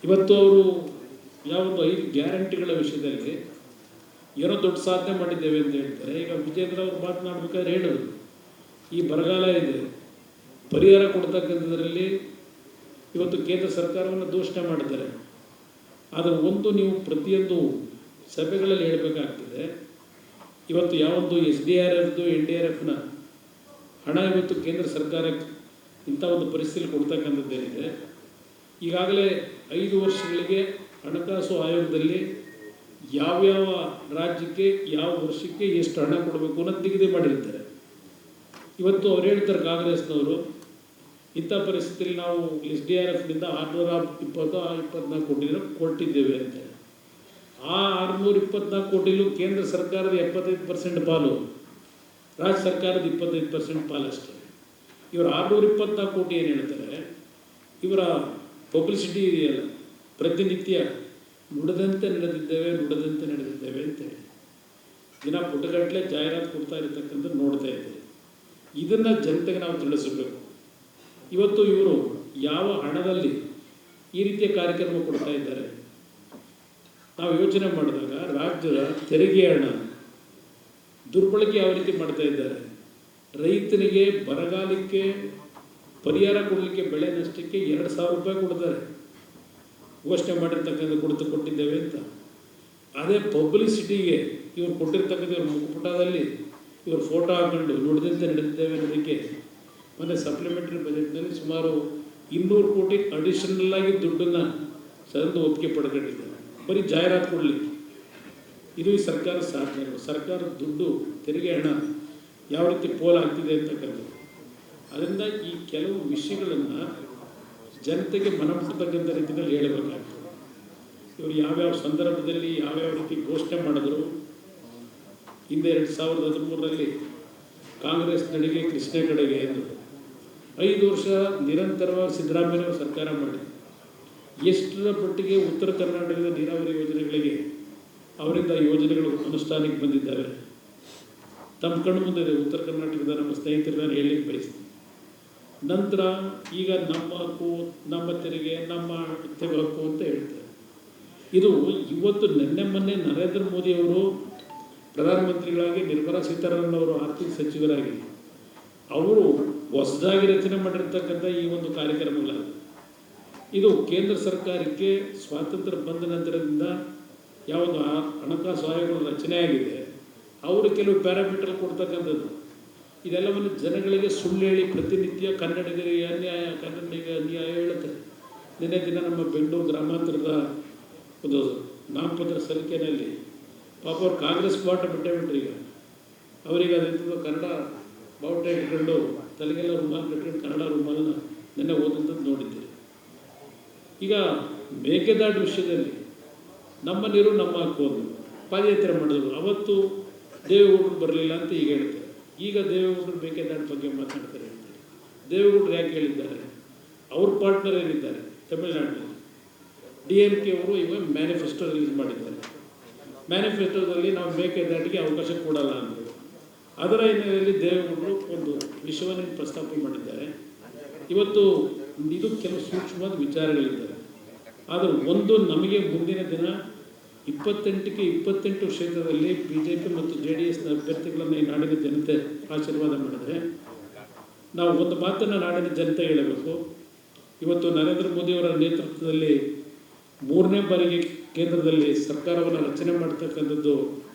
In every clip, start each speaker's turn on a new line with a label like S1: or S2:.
S1: ಇವತ್ತು ಅವರು ಯಾವುದು 5 ಗ್ಯಾರಂಟಿಗಳ ವಿಷಯದಲ್ಲಿ ಏನೋ ದೊಡ್ಡ ಸಾಧನೆ ಮಾಡಿದ್ದೇವೆ ಅಂತ ಹೇಳ್ತಾರೆ. ಈಗ ವಿಜೇಂದ್ರ ಅವರು ಮಾತನಾಡಬೇಕಾದ್ರೆ ಹೇಳಿದ್ರು, ಈ ಬರಗಾಲ ಇದೆ, ಪರಿಹಾರ ಕೊಡ್ತಕ್ಕಂಥದ್ರಲ್ಲಿ ಇವತ್ತು ಕೇಂದ್ರ ಸರ್ಕಾರವನ್ನು ದೂಷಣೆ ಮಾಡ್ತಾರೆ. ಆದರೆ ಒಂದು ನೀವು ಪ್ರತಿಯೊಂದು ಸಭೆಗಳಲ್ಲಿ ಹೇಳಬೇಕಾಗ್ತದೆ, ಇವತ್ತು ಯಾವೊಂದು SDRF NDRFನ ಹಣ ಇವತ್ತು ಕೇಂದ್ರ ಸರ್ಕಾರಕ್ಕೆ ಇಂಥ ಒಂದು ಪರಿಸ್ಥಿತಿ ಕೊಡ್ತಕ್ಕಂಥದ್ದೇನಿದೆ. ಈಗಾಗಲೇ 5 ವರ್ಷಗಳಿಗೆ ಹಣಕಾಸು ಆಯೋಗದಲ್ಲಿ ಯಾವ್ಯಾವ ರಾಜ್ಯಕ್ಕೆ ಯಾವ ವರ್ಷಕ್ಕೆ ಎಷ್ಟು ಹಣ ಕೊಡಬೇಕು ಅನ್ನೋದು ನಿಗದಿ ಮಾಡಿರ್ತಾರೆ. ಇವತ್ತು ಅವ್ರು ಹೇಳ್ತಾರೆ ಕಾಂಗ್ರೆಸ್ನವರು, ಇಂಥ ಪರಿಸ್ಥಿತಿಯಲ್ಲಿ ನಾವು SDRFನಿಂದ 624 ಕೋಟಿ ಕೊಟ್ಟಿದ್ದೇವೆ ಅಂತ. ಆ 624 ಕೋಟಿಲೂ ಕೇಂದ್ರ ಸರ್ಕಾರದ 75% ಪಾಲು, ರಾಜ್ಯ ಸರ್ಕಾರದ 25% ಪಾಲಷ್ಟೇ. ಇವರು 624 ಕೋಟಿ ಏನು ಹೇಳ್ತಾರೆ, ಇವರ ಪಬ್ಲಿಸಿಟಿ ಇದೆಯಲ್ಲ, ಪ್ರತಿನಿತ್ಯ ನುಡಿದಂತೆ ನಡೆದಿದ್ದೇವೆ ಅಂತೇಳಿ ದಿನ ಪುಟಗಟ್ಟಲೆ ಜಾಹೀರಾತು ಕೊಡ್ತಾ ಇರತಕ್ಕಂಥದ್ದು ನೋಡ್ತಾ ಇದ್ದೇವೆ. ಇದನ್ನು ಜನತೆಗೆ ನಾವು ತಿಳಿಸಬೇಕು. ಇವತ್ತು ಇವರು ಯಾವ ಹಣದಲ್ಲಿ ಈ ರೀತಿಯ ಕಾರ್ಯಕ್ರಮ ಕೊಡ್ತಾ ಇದ್ದಾರೆ ನಾವು ಯೋಚನೆ ಮಾಡಿದಾಗ, ರಾಜ್ಯದ ತೆರಿಗೆ ಹಣ ದುರ್ಬಳಕೆ ಯಾವ ರೀತಿ ಮಾಡ್ತಾ ಇದ್ದಾರೆ. ರೈತನಿಗೆ ಬರಗಾಲಕ್ಕೆ ಪರಿಹಾರ ಕೊಡಲಿಕ್ಕೆ ಬೆಳೆ ನಷ್ಟಕ್ಕೆ 2,000 ರೂಪಾಯಿ ಕೊಡ್ತಾರೆ, ಘೋಷಣೆ ಮಾಡಿರ್ತಕ್ಕಂಥ ಕೊಟ್ಟಿದ್ದೇವೆ ಅಂತ. ಅದೇ ಪಬ್ಲಿಸಿಟಿಗೆ ಇವರು ಕೊಟ್ಟಿರ್ತಕ್ಕಂಥ ಇವ್ರ ಮುಖಪುಟದಲ್ಲಿ ಇವರು ಫೋಟೋ ಹಾಕೊಂಡು ನುಡಿದಂತೆ ನಡೆದಿದ್ದೇವೆ ಅನ್ನೋದಕ್ಕೆ ಮೊನ್ನೆ ಸಪ್ಲಿಮೆಂಟ್ರಿ ಬಜೆಟ್ನಲ್ಲಿ ಸುಮಾರು 200 ಕೋಟಿ ಅಡಿಷನಲ್ ಆಗಿ ದುಡ್ಡನ್ನು ಸದನದ ಒಪ್ಪಿಗೆ ಪಡ್ಕೊಂಡಿದ್ದಾರೆ, ಬರೀ ಜಾಹೀರಾತು ಕೊಡಲಿಕ್ಕೆ. ಇದು ಈ ಸರ್ಕಾರದ ಸಾಧನೆ. ಸರ್ಕಾರದ ದುಡ್ಡು, ತೆರಿಗೆ ಹಣ ಯಾವ ರೀತಿ ಪೋಲ್ ಆಗ್ತಿದೆ ಅಂತಕ್ಕಂಥದ್ದು. ಅದರಿಂದ ಈ ಕೆಲವು ವಿಷಯಗಳನ್ನು ಜನತೆಗೆ ಮನಮುಟ್ಟತಕ್ಕಂಥ ರೀತಿಯಲ್ಲಿ ಹೇಳಬೇಕಾಗ್ತದೆ. ಇವರು ಯಾವ್ಯಾವ ಸಂದರ್ಭದಲ್ಲಿ ಯಾವ್ಯಾವ ರೀತಿ ಘೋಷಣೆ ಮಾಡಿದ್ರು. ಹಿಂದೆ 2013ರಲ್ಲಿ ಕಾಂಗ್ರೆಸ್ ನಡಿಗೆ ಕೃಷ್ಣ ಕಡೆಗೆ ಎಂದು 5 ವರ್ಷ ನಿರಂತರವಾಗಿ ಸಿದ್ದರಾಮಯ್ಯನವರು ಸರ್ಕಾರ ಮಾಡಿ ಎಷ್ಟರ ಪಟ್ಟಿಗೆ ಉತ್ತರ ಕರ್ನಾಟಕದ ನೀರಾವರಿ ಯೋಜನೆಗಳಿಗೆ ಅವರಿಂದ ಯೋಜನೆಗಳು ಅನುಷ್ಠಾನಕ್ಕೆ ಬಂದಿದ್ದಾವೆ. ತಮ್ಮ ಕಣ್ಣು ಮುಂದೆ ಉತ್ತರ ಕರ್ನಾಟಕದ ನಮ್ಮ ಸ್ನೇಹಿತರು ನಾನು ಹೇಳಲಿಕ್ಕೆ ಬಯಸ್ತೀನಿ. ನಂತರ ಈಗ ನಮ್ಮ ಹಕ್ಕು, ನಮ್ಮ ತೆರಿಗೆ, ನಮ್ಮ ತೆಗೆ ಹಕ್ಕು ಅಂತ ಹೇಳ್ತಾರೆ. ಇದು ಇವತ್ತು ಮೊನ್ನೆ ನರೇಂದ್ರ ಮೋದಿಯವರು ಪ್ರಧಾನಮಂತ್ರಿಗಳಾಗಿ, ನಿರ್ಮಲಾ ಸೀತಾರಾಮನ್ ಅವರು ಆರ್ಥಿಕ ಸಚಿವರಾಗಿ ಅವರು ಹೊಸದಾಗಿ ರಚನೆ ಮಾಡಿರ್ತಕ್ಕಂಥ ಈ ಒಂದು ಕಾರ್ಯಕ್ರಮಗಳಲ್ಲ. ಇದು ಕೇಂದ್ರ ಸರ್ಕಾರಕ್ಕೆ ಸ್ವಾತಂತ್ರ್ಯ ಬಂದ ನಂತರದಿಂದ ಯಾವುದು ಹಣಕಾಸು ಆಯೋಗಗಳ ರಚನೆ ಆಗಿದೆ, ಅವರು ಕೆಲವು ಪ್ಯಾರಾಮೀಟರ್ ಕೊಡ್ತಕ್ಕಂಥದ್ದು. ಇದೆಲ್ಲವನ್ನು ಜನಗಳಿಗೆ ಸುಳ್ಳು ಹೇಳಿ ಪ್ರತಿನಿತ್ಯ ಕನ್ನಡಿಗರಿಗೆ ಅನ್ಯಾಯ ಹೇಳುತ್ತಾರೆ. ದಿನೇ ದಿನ ನಮ್ಮ ಬೆಂಗಳೂರು ಗ್ರಾಮಾಂತರದ ಒಂದು ನಾಮಪತ್ರ ಸಲ್ಲಿಕೆಯಲ್ಲಿ ಪಾಪ ಅವ್ರು ಕಾಂಗ್ರೆಸ್ ಬಾಟ ಬಿಟ್ಟುಬಿಟ್ರು. ಈಗ ಅವರಿಗೆ ಅದಂಥದ್ದು ಕನ್ನಡ ಬಾವುಟ ಇಟ್ಕೊಂಡು ತಲೆಗೆಲ್ಲ ರುಮಾಲು ಕಟ್ಕೊಂಡು ಕನ್ನಡ ರುಮಾಲನ್ನ ನೆನ್ನೆ ಓದಂಥದ್ದು ನೋಡಿದ್ದೀರಿ. ಈಗ ಮೇಕೆದಾಟು ವಿಷಯದಲ್ಲಿ ನಮ್ಮ ನೀರು ನಮ್ಮ ಹಕ್ಕು ಅಂದರು, ಪಾದಯಾತ್ರೆ ಮಾಡಿದ್ರು. ಅವತ್ತು ದೇವೇಗೌಡರು ಬರಲಿಲ್ಲ ಅಂತ ಈಗ ಹೇಳ್ತಾರೆ. ಈಗ ದೇವೇಗೌಡರು ಮೇಕೆದಾಟು ಬಗ್ಗೆ ಮಾತನಾಡ್ತಾರೆ ಹೇಳ್ತಾರೆ. ದೇವೇಗೌಡರು ಯಾಕೆ ಹೇಳಿದ್ದಾರೆ? ಅವ್ರ ಪಾರ್ಟ್ನರ್ ಏನಿದ್ದಾರೆ ತಮಿಳುನಾಡಿನಲ್ಲಿ DMK ಅವರು ಇವಾಗ ಮ್ಯಾನಿಫೆಸ್ಟೋ ರಿಲೀಸ್ ಮಾಡಿದ್ದಾರೆ. ಮ್ಯಾನಿಫೆಸ್ಟೋದಲ್ಲಿ ನಾವು ಮೇಕೆದಾಟಿಗೆ ಅವಕಾಶ ಕೊಡಲ್ಲ ಅಂದರು. ಅದರ ಹಿನ್ನೆಲೆಯಲ್ಲಿ ದೇವೇಗೌಡರು ಒಂದು ವಿಷಯವನ್ನು ಪ್ರಸ್ತಾಪ ಮಾಡಿದ್ದಾರೆ. ಇವತ್ತು ಇದು ಕೆಲವು ಸೂಕ್ಷ್ಮವಾದ ವಿಚಾರಗಳಿದ್ದಾರೆ. ಆದರೆ ಒಂದು ನಮಗೆ ಮುಂದಿನ ದಿನ 28ಕ್ಕೆ 28 ಕ್ಷೇತ್ರದಲ್ಲಿ BJP ಮತ್ತು JDSನ ಅಭ್ಯರ್ಥಿಗಳನ್ನು ಈ ನಾಡಿನ ಜನತೆ ಆಶೀರ್ವಾದ ಮಾಡಿದರೆ ನಾವು ಒಂದು ಮಾತನ್ನು ನಾಡಿನ ಜನತೆ ಹೇಳಬೇಕು. ಇವತ್ತು ನರೇಂದ್ರ ಮೋದಿಯವರ ನೇತೃತ್ವದಲ್ಲಿ 3ನೇ ಬಾರಿಗೆ ಕೇಂದ್ರದಲ್ಲಿ ಸರ್ಕಾರವನ್ನು ರಚನೆ ಮಾಡ್ತಕ್ಕಂಥದ್ದು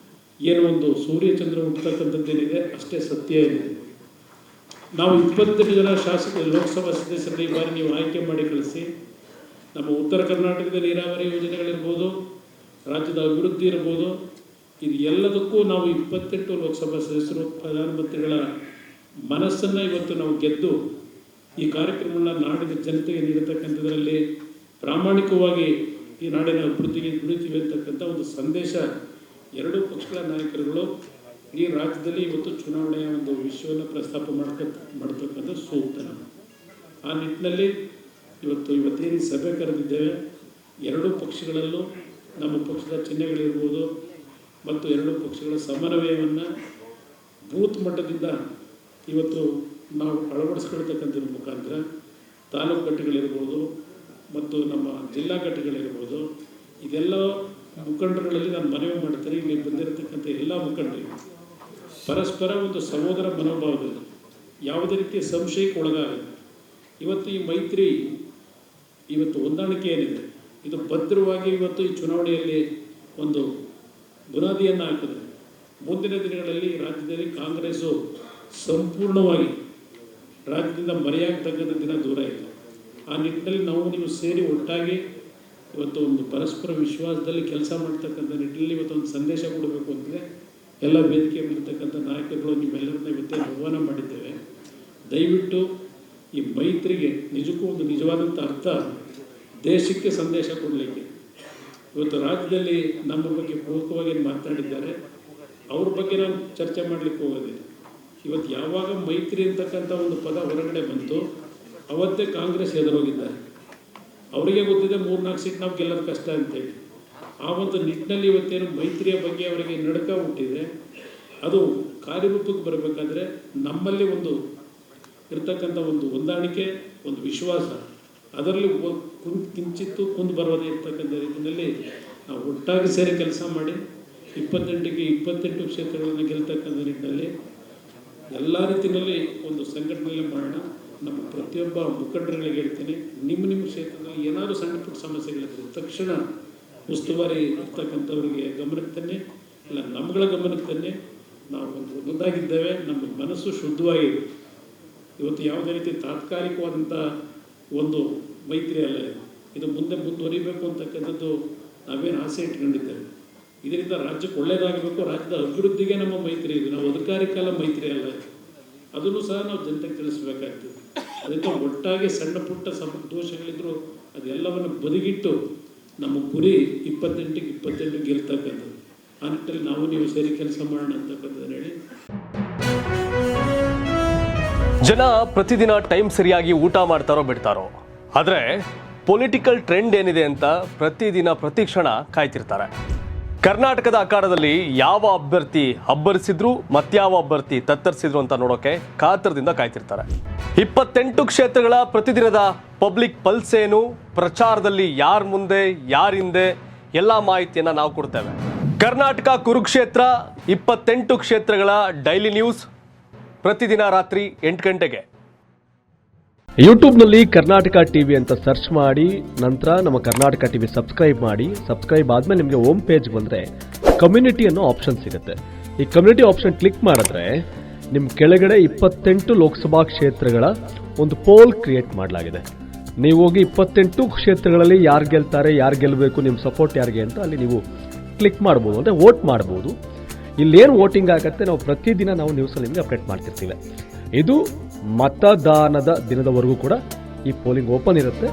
S1: ಏನೋ ಒಂದು ಸೂರ್ಯಚಂದ್ರ ಹುಟ್ಟತಕ್ಕಂಥದ್ದೇನಿದೆ ಅಷ್ಟೇ ಸತ್ಯ ಇದೆ. ನಾವು 28 ಜನ ಲೋಕಸಭಾ ಸದಸ್ಯರನ್ನ ಈ ಬಾರಿ ನೀವು ಆಯ್ಕೆ ಮಾಡಿ ಕಳಿಸಿ, ನಮ್ಮ ಉತ್ತರ ಕರ್ನಾಟಕದ ನೀರಾವರಿ ಯೋಜನೆಗಳಿರ್ಬೋದು, ರಾಜ್ಯದ ಅಭಿವೃದ್ಧಿ ಇರ್ಬೋದು, ಇದು ಎಲ್ಲದಕ್ಕೂ ನಾವು 28 ಲೋಕಸಭಾ ಸದಸ್ಯರು ಪ್ರಧಾನಮಂತ್ರಿಗಳ ಮನಸ್ಸನ್ನು ಇವತ್ತು ನಾವು ಗೆದ್ದು ಈ ಕಾರ್ಯಕ್ರಮವನ್ನು ನಾಡಿನ ಜನತೆಗೆ ನೀಡತಕ್ಕಂಥದ್ರಲ್ಲಿ ಪ್ರಾಮಾಣಿಕವಾಗಿ ಈ ನಾಡಿನ ಅಭಿವೃದ್ಧಿಗೆ ದುಡಿತೀವಿ ಅಂತಕ್ಕಂಥ ಒಂದು ಸಂದೇಶ ಎರಡೂ ಪಕ್ಷಗಳ ನಾಯಕರುಗಳು ಈ ರಾಜ್ಯದಲ್ಲಿ ಇವತ್ತು ಚುನಾವಣೆಯ ಒಂದು ವಿಷಯವನ್ನು ಪ್ರಸ್ತಾಪ ಮಾಡ್ತಕ್ಕಂಥ ಸೂಕ್ತ. ಆ ನಿಟ್ಟಿನಲ್ಲಿ ಇವತ್ತೇನು ಸಭೆ ಕರೆದಿದ್ದೇವೆ, ಎರಡೂ ಪಕ್ಷಗಳಲ್ಲೂ ನಮ್ಮ ಪಕ್ಷದ ಚಿಹ್ನೆಗಳಿರ್ಬೋದು ಮತ್ತು ಎರಡೂ ಪಕ್ಷಗಳ ಸಮನ್ವಯವನ್ನು ಬೂತ್ ಮಟ್ಟದಿಂದ ಇವತ್ತು ನಾವು ಅಳವಡಿಸ್ಕೊಳ್ತಕ್ಕಂಥದ್ರ ಮುಖಾಂತರ ತಾಲೂಕು ಘಟ್ಟಗಳಿರ್ಬೋದು ಮತ್ತು ನಮ್ಮ ಜಿಲ್ಲಾ ಘಟಕಗಳಿರ್ಬೋದು, ಇದೆಲ್ಲ ಮುಖಂಡರುಗಳಲ್ಲಿ ನಾನು ಮನವಿ ಮಾಡ್ತಾರೆ. ಇಲ್ಲಿ ಬಂದಿರತಕ್ಕಂಥ ಎಲ್ಲ ಮುಖಂಡರಿಗೆ ಪರಸ್ಪರ ಒಂದು ಸಹೋದರ ಮನೋಭಾವದಲ್ಲಿ ಯಾವುದೇ ರೀತಿಯ ಸಂಶಯಕ್ಕೆ ಒಳಗಾಗಲ್ಲ. ಇವತ್ತು ಈ ಮೈತ್ರಿ ಇವತ್ತು ಹೊಂದಾಣಿಕೆ ಏನಿದೆ ಇದು ಭದ್ರವಾಗಿ ಇವತ್ತು ಈ ಚುನಾವಣೆಯಲ್ಲಿ ಒಂದು ಬುನಾದಿಯನ್ನು ಹಾಕಿದ್ರೆ ಮುಂದಿನ ದಿನಗಳಲ್ಲಿ ರಾಜ್ಯದಲ್ಲಿ ಕಾಂಗ್ರೆಸ್ಸು ಸಂಪೂರ್ಣವಾಗಿ ರಾಜ್ಯದಿಂದ ಮರೆಯಾಗತಕ್ಕಂಥ ದಿನ ದೂರ ಇದೆ. ಆ ನಿಟ್ಟಿನಲ್ಲಿ ನಾವು ನೀವು ಸೇರಿ ಒಟ್ಟಾಗಿ ಇವತ್ತು ಒಂದು ಪರಸ್ಪರ ವಿಶ್ವಾಸದಲ್ಲಿ ಕೆಲಸ ಮಾಡ್ತಕ್ಕಂಥ ನಿಟ್ಟಿನಲ್ಲಿ ಇವತ್ತೊಂದು ಸಂದೇಶ ಕೊಡಬೇಕು ಅಂತಲೇ ಎಲ್ಲ ವೇದಿಕೆ ಮೇಲಿರ್ತಕ್ಕಂಥ ನಾಯಕರುಗಳು ನಿಮ್ಮೆಲ್ಲರನ್ನ ಇವತ್ತೇ ಆಹ್ವಾನ ಮಾಡಿದ್ದೇವೆ. ದಯವಿಟ್ಟು ಈ ಮೈತ್ರಿಗೆ ನಿಜಕ್ಕೂ ಒಂದು ನಿಜವಾದಂಥ ಅರ್ಥ ದೇಶಕ್ಕೆ ಸಂದೇಶ ಕೊಡಲಿಕ್ಕೆ ಇವತ್ತು ರಾಜ್ಯದಲ್ಲಿ ನಮ್ಮ ಬಗ್ಗೆ ಪೂರಕವಾಗಿ ಮಾತನಾಡಿದ್ದಾರೆ. ಅವ್ರ ಬಗ್ಗೆ ನಾನು ಚರ್ಚೆ ಮಾಡಲಿಕ್ಕೆ ಹೋಗೋದಿಲ್ಲ. ಇವತ್ತು ಯಾವಾಗ ಮೈತ್ರಿ ಅಂತಕ್ಕಂಥ ಒಂದು ಪದ ಹೊರಗಡೆ ಬಂತು ಅವತ್ತೇ ಕಾಂಗ್ರೆಸ್ ಎದುರೋಗಿದ್ದಾರೆ. ಅವರಿಗೆ ಗೊತ್ತಿದೆ 3-4 ಸೀಟ್ ನಾವು ಗೆಲ್ಲೋದು ಕಷ್ಟ ಅಂತೇಳಿ. ಆ ಒಂದು ನಿಟ್ಟಿನಲ್ಲಿ ಇವತ್ತೇನು ಮೈತ್ರಿಯ ಬಗ್ಗೆ ಅವರಿಗೆ ನಡುಕ ಹುಟ್ಟಿದೆ, ಅದು ಕಾರ್ಯರೂಪಕ್ಕೆ ಬರಬೇಕಾದ್ರೆ ನಮ್ಮಲ್ಲಿ ಒಂದು ಇರ್ತಕ್ಕಂಥ ಒಂದು ಹೊಂದಾಣಿಕೆ, ಒಂದು ವಿಶ್ವಾಸ, ಅದರಲ್ಲಿ ಕಿಂಚಿತ್ತು ಕುಂದು ಬರೋದೇ ಇರ್ತಕ್ಕಂಥ ರೀತಿಯಲ್ಲಿ ನಾವು ಒಟ್ಟಾಗಿ ಸೇರಿ ಕೆಲಸ ಮಾಡಿ 28ಕ್ಕೆ 28 ಕ್ಷೇತ್ರಗಳನ್ನು ಗೆಲ್ತಕ್ಕಂಥ ನಿಟ್ಟಿನಲ್ಲಿ ಎಲ್ಲ ರೀತಿಯಲ್ಲಿ ಒಂದು ಸಂಘಟನೆಯಲ್ಲಿ ಮಾಡೋಣ. ನಮ್ಮ ಪ್ರತಿಯೊಬ್ಬ ಮುಖಂಡರುಗಳಿಗೆ ಹೇಳ್ತೀನಿ, ನಿಮ್ಮ ಕ್ಷೇತ್ರದಲ್ಲಿ ಏನಾದರೂ ಸಣ್ಣ ಪುಟ್ಟ ಸಮಸ್ಯೆಗಳಿದ್ರೆ ತಕ್ಷಣ ಉಸ್ತುವಾರಿ ಇರ್ತಕ್ಕಂಥವ್ರಿಗೆ ಗಮನಕ್ಕೆ ತನ್ನಿ, ಇಲ್ಲ ನಮ್ಮಗಳ ಗಮನಕ್ಕೆ ತನ್ನಿ. ನಾವು ಒಂದು ಒಂದಾಗಿದ್ದೇವೆ, ನಮ್ಮ ಮನಸ್ಸು ಶುದ್ಧವಾಗಿದೆ. ಇವತ್ತು ಯಾವುದೇ ರೀತಿ ತಾತ್ಕಾಲಿಕವಾದಂಥ ಒಂದು ಮೈತ್ರಿ ಅಲ್ಲ ಇದು ಮುಂದೆ ಮುಂದುವರಿಬೇಕು ಅಂತಕ್ಕಂಥದ್ದು ನಾವೇನು ಆಸೆ ಇಟ್ಕೊಂಡಿದ್ದೇವೆ. ಇದರಿಂದ ರಾಜ್ಯಕ್ಕೆ ಒಳ್ಳೆಯದಾಗಬೇಕು, ರಾಜ್ಯದ ಅಭಿವೃದ್ಧಿಗೆ ನಮ್ಮ ಮೈತ್ರಿ ಇದೆ. ನಾವು ಅಧಿಕಾರಿಕಲ್ಲ ಮೈತ್ರಿ ಅಲ್ಲ, ಅದನ್ನು ಸಹ ನಾವು ಜನತೆಗೆ ತಿಳಿಸ್ಬೇಕಾಗ್ತದೆ. ಅದಕ್ಕೆ ಒಟ್ಟಾಗಿ ಸಣ್ಣ ಪುಟ್ಟ ದೋಷಗಳಿದ್ರು ಅದೆಲ್ಲವನ್ನು ಬದಿಗಿಟ್ಟು ನಮ್ಮ ಗುರಿ 28ಕ್ಕೆ 28 ಗೆಲ್ತಕ್ಕಂಥದ್ದು. ಆ ನಿಟ್ಟಲ್ಲಿ ನಾವು ನೀವು ಸೇರಿ ಕೆಲಸ ಮಾಡೋಣ ಅಂತಕ್ಕಂಥದ್ದನ್ನು ಹೇಳಿ,
S2: ಜನ ಪ್ರತಿದಿನ ಟೈಮ್ ಸರಿಯಾಗಿ ಊಟ ಮಾಡ್ತಾರೋ ಬಿಡ್ತಾರೋ, ಆದರೆ ಪೊಲಿಟಿಕಲ್ ಟ್ರೆಂಡ್ ಏನಿದೆ ಅಂತ ಪ್ರತಿದಿನ ಪ್ರತಿಕ್ಷಣ ಕಾಯ್ತಿರ್ತಾರೆ. ಕರ್ನಾಟಕದ ಆಕಾರದಲ್ಲಿ ಯಾವ ಅಭ್ಯರ್ಥಿ ಅಬ್ಬರಿಸಿದ್ರು ಮತ್ಯಾವ ಅಭ್ಯರ್ಥಿ ತತ್ತರಿಸಿದ್ರು ಅಂತ ನೋಡೋಕೆ ಕಾತರದಿಂದ ಕಾಯ್ತಿರ್ತಾರೆ. 28 ಕ್ಷೇತ್ರಗಳ ಪ್ರತಿದಿನದ ಪಬ್ಲಿಕ್ ಪಲ್ಸ್ ಏನು, ಪ್ರಚಾರದಲ್ಲಿ ಯಾರ ಮುಂದೆ ಯಾರ ಹಿಂದೆ ಎಲ್ಲ ಮಾಹಿತಿಯನ್ನು ನಾವು ಕೊಡ್ತೇವೆ. ಕರ್ನಾಟಕ ಕುರುಕ್ಷೇತ್ರ 28 ಕ್ಷೇತ್ರಗಳ ಡೈಲಿ ನ್ಯೂಸ್ ಪ್ರತಿದಿನ ರಾತ್ರಿ 8 ಗಂಟೆಗೆ
S3: ಯೂಟ್ಯೂಬ್ನಲ್ಲಿ ಕರ್ನಾಟಕ ಟಿವಿ ಅಂತ ಸರ್ಚ್ ಮಾಡಿ, ನಂತರ ನಮ್ಮ ಕರ್ನಾಟಕ ಟಿವಿ ಸಬ್ಸ್ಕ್ರೈಬ್ ಮಾಡಿ. ಸಬ್ಸ್ಕ್ರೈಬ್ ಆದಮೇಲೆ ನಿಮಗೆ ಹೋಮ್ ಪೇಜ್ ಬಂದರೆ ಕಮ್ಯುನಿಟಿ ಅನ್ನೋ ಆಪ್ಷನ್ ಸಿಗುತ್ತೆ. ಈ ಕಮ್ಯುನಿಟಿ ಆಪ್ಷನ್ ಕ್ಲಿಕ್ ಮಾಡಿದ್ರೆ ನಿಮ್ಮ ಕೆಳಗಡೆ 28 ಲೋಕಸಭಾ ಕ್ಷೇತ್ರಗಳ ಒಂದು ಪೋಲ್ ಕ್ರಿಯೇಟ್ ಮಾಡಲಾಗಿದೆ. ನೀವು ಹೋಗಿ 28 ಕ್ಷೇತ್ರಗಳಲ್ಲಿ ಯಾರು ಗೆಲ್ತಾರೆ, ಯಾರು ಗೆಲ್ಲಬೇಕು, ನಿಮ್ಮ ಸಪೋರ್ಟ್ ಯಾರಿಗೆ ಅಂತ ಅಲ್ಲಿ ನೀವು ಕ್ಲಿಕ್ ಮಾಡ್ಬೋದು, ಅಂದರೆ ವೋಟ್ ಮಾಡ್ಬೋದು. ಇಲ್ಲೇನು ವೋಟಿಂಗ್ ಆಗುತ್ತೆ ನಾವು ಪ್ರತಿದಿನ ನಾವು ನ್ಯೂಸಲ್ಲಿ ನಿಮಗೆ ಅಪ್ಡೇಟ್ ಮಾಡ್ತಿರ್ತೀವಿ. ಇದು ಮತದಾನದ ದಿನದವರೆಗೂ ಕೂಡ ಈ ಪೋಲಿಂಗ್ ಓಪನ್ ಇರುತ್ತೆ.